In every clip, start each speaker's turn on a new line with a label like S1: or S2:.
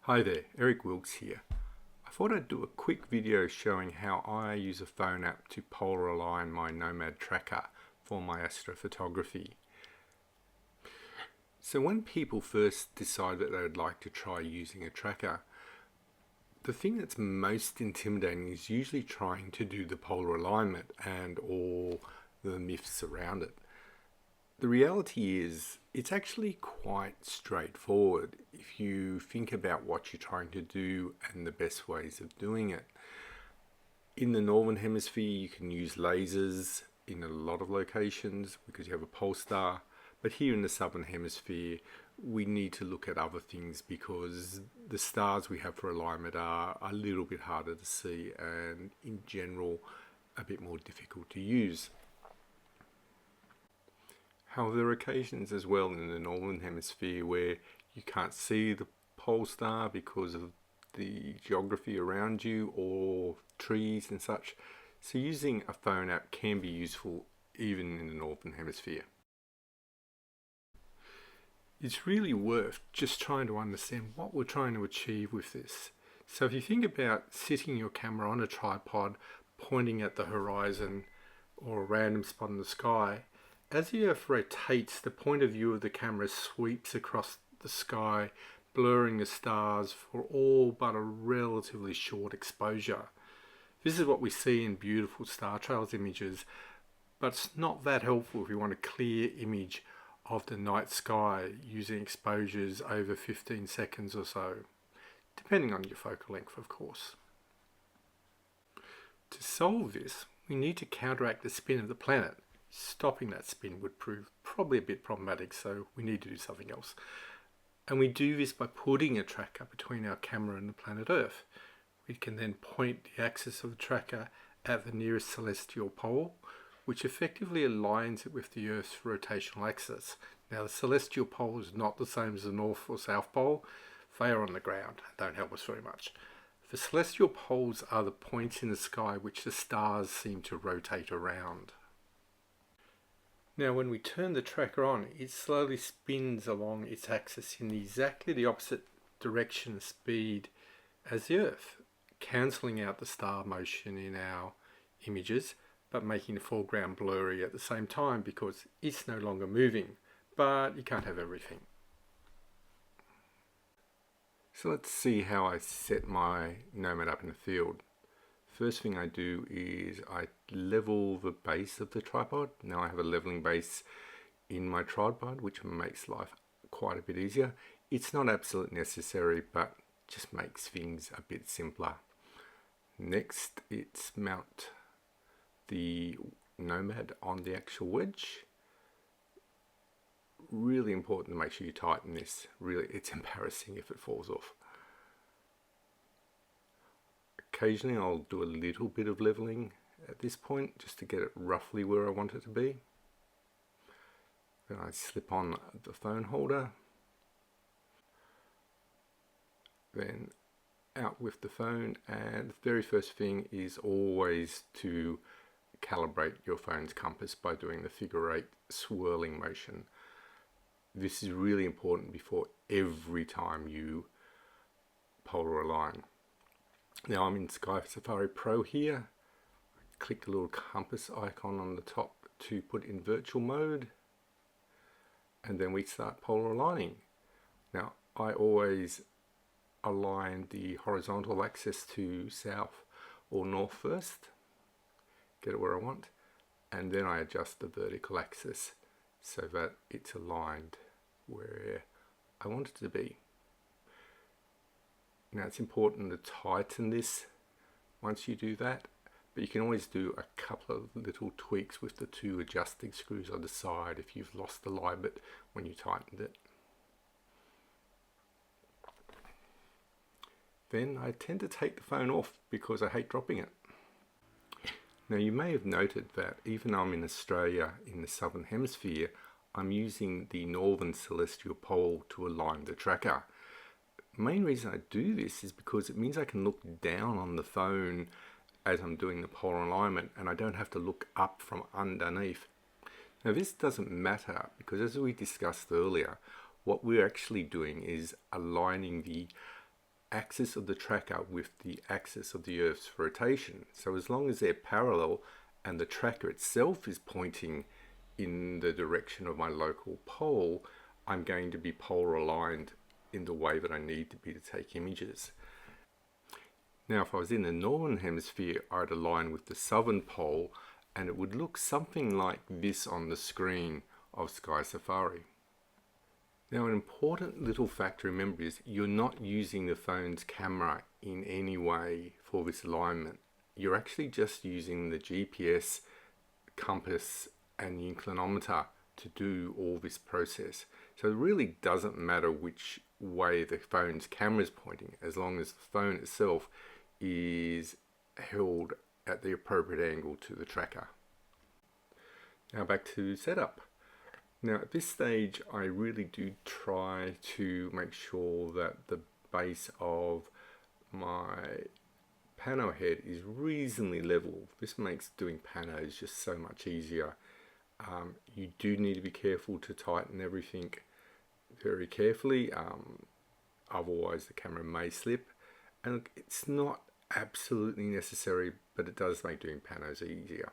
S1: Hi there, Eric Wilkes here. I thought I'd do a quick video showing how I use a phone app to polar align my Nomad tracker for my astrophotography. So when people first decide that they would like to try using a tracker, the thing that's most intimidating is usually trying to do the polar alignment and all the myths around it. The reality is, it's actually quite straightforward if you think about what you're trying to do and the best ways of doing it. In the Northern Hemisphere, you can use lasers in a lot of locations because you have a pole star. But here in the Southern Hemisphere, we need to look at other things because the stars we have for alignment are a little bit harder to see and in general a bit more difficult to use. However, there are occasions as well in the Northern Hemisphere where you can't see the pole star because of the geography around you or trees and such. So using a phone app can be useful even in the Northern Hemisphere. It's really worth just trying to understand what we're trying to achieve with this. So if you think about sitting your camera on a tripod, pointing at the horizon or a random spot in the sky, as the Earth rotates, the point of view of the camera sweeps across the sky, blurring the stars for all but a relatively short exposure. This is what we see in beautiful star trails images, but it's not that helpful if you want a clear image of the night sky using exposures over 15 seconds or so, depending on your focal length, of course. To solve this, we need to counteract the spin of the planet. Stopping that spin would prove probably a bit problematic, so we need to do something else. And we do this by putting a tracker between our camera and the planet Earth. We can then point the axis of the tracker at the nearest celestial pole, which effectively aligns it with the Earth's rotational axis. Now, the celestial pole is not the same as the North or South Pole. They are on the ground and don't help us very much. The celestial poles are the points in the sky which the stars seem to rotate around. Now when we turn the tracker on, it slowly spins along its axis in exactly the opposite direction and speed as the Earth, cancelling out the star motion in our images, but making the foreground blurry at the same time because it's no longer moving, but you can't have everything. So let's see how I set my Nomad up in the field. First thing I do is I level the base of the tripod. Now I have a leveling base in my tripod, which makes life quite a bit easier. It's not absolutely necessary, but just makes things a bit simpler. Next, it's mount the Nomad on the actual wedge. Really important to make sure you tighten this. Really, it's embarrassing if it falls off. Occasionally I'll do a little bit of leveling at this point just to get it roughly where I want it to be. Then I slip on the phone holder, then out with the phone, and the very first thing is always to calibrate your phone's compass by doing the figure 8 swirling motion. This is really important before every time you polar align. Now I'm in Sky Safari Pro here. Click the little compass icon on the top to put in virtual mode, and then we start polar aligning. Now I always align the horizontal axis to south or north first, get it where I want, and then I adjust the vertical axis so that it's aligned where I want it to be. Now it's important to tighten this once you do that, but you can always do a couple of little tweaks with the two adjusting screws on the side if you've lost the alignment when you tightened it. Then I tend to take the phone off because I hate dropping it. Now you may have noted that even though I'm in Australia in the Southern Hemisphere, I'm using the Northern Celestial Pole to align the tracker. The main reason I do this is because it means I can look down on the phone as I'm doing the polar alignment and I don't have to look up from underneath. Now this doesn't matter because, as we discussed earlier, what we're actually doing is aligning the axis of the tracker with the axis of the Earth's rotation. So as long as they're parallel and the tracker itself is pointing in the direction of my local pole, I'm going to be polar aligned in the way that I need to be to take images. Now, if I was in the northern hemisphere, I'd align with the southern pole, and it would look something like this on the screen of Sky Safari. Now, an important little fact to remember is you're not using the phone's camera in any way for this alignment. You're actually just using the GPS, compass, and the inclinometer to do all this process. So it really doesn't matter which way the phone's camera is pointing, as long as the phone itself is held at the appropriate angle to the tracker. Now back to setup. Now at this stage I really do try to make sure that the base of my pano head is reasonably level. This makes doing panos just so much easier. You do need to be careful to tighten everything very carefully, otherwise the camera may slip. And it's not absolutely necessary, but it does make doing panos easier.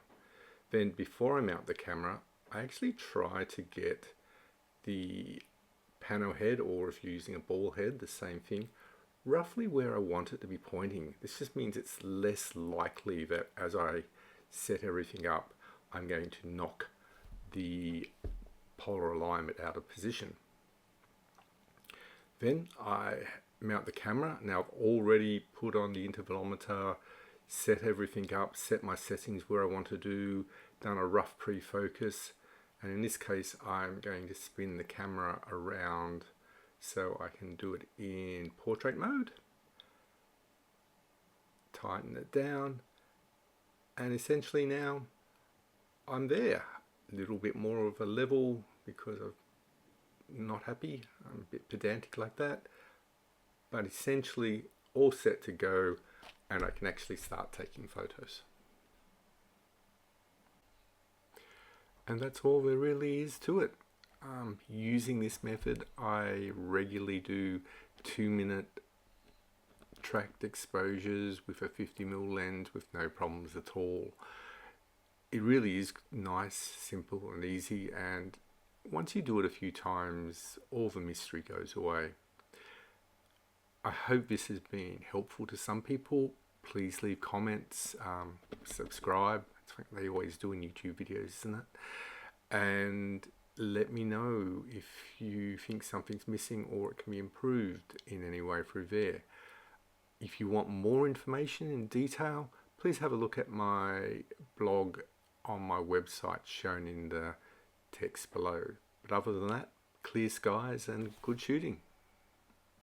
S1: Then before I mount the camera, I actually try to get the pano head, or if you're using a ball head, the same thing, roughly where I want it to be pointing. This just means it's less likely that as I set everything up, I'm going to knock the polar alignment out of position. Then I mount the camera. Now I've already put on the intervalometer, set everything up, set my settings where I want to do, done a rough pre-focus, and in this case I'm going to spin the camera around so I can do it in portrait mode, tighten it down, and essentially now I'm there. A little bit more of a level because I'm not happy, I'm a bit pedantic like that, but essentially all set to go, and I can actually start taking photos. And that's all there really is to it. Using this method, I regularly do 2-minute tracked exposures with a 50mm lens with no problems at all. It really is nice, simple and easy, and once you do it a few times, all the mystery goes away. I hope this has been helpful to some people. Please leave comments, subscribe. It's what they always do in YouTube videos, isn't it? And let me know if you think something's missing or it can be improved in any way through there. If you want more information in detail, please have a look at my blog on my website shown in the text below. But other than that, clear skies and good shooting.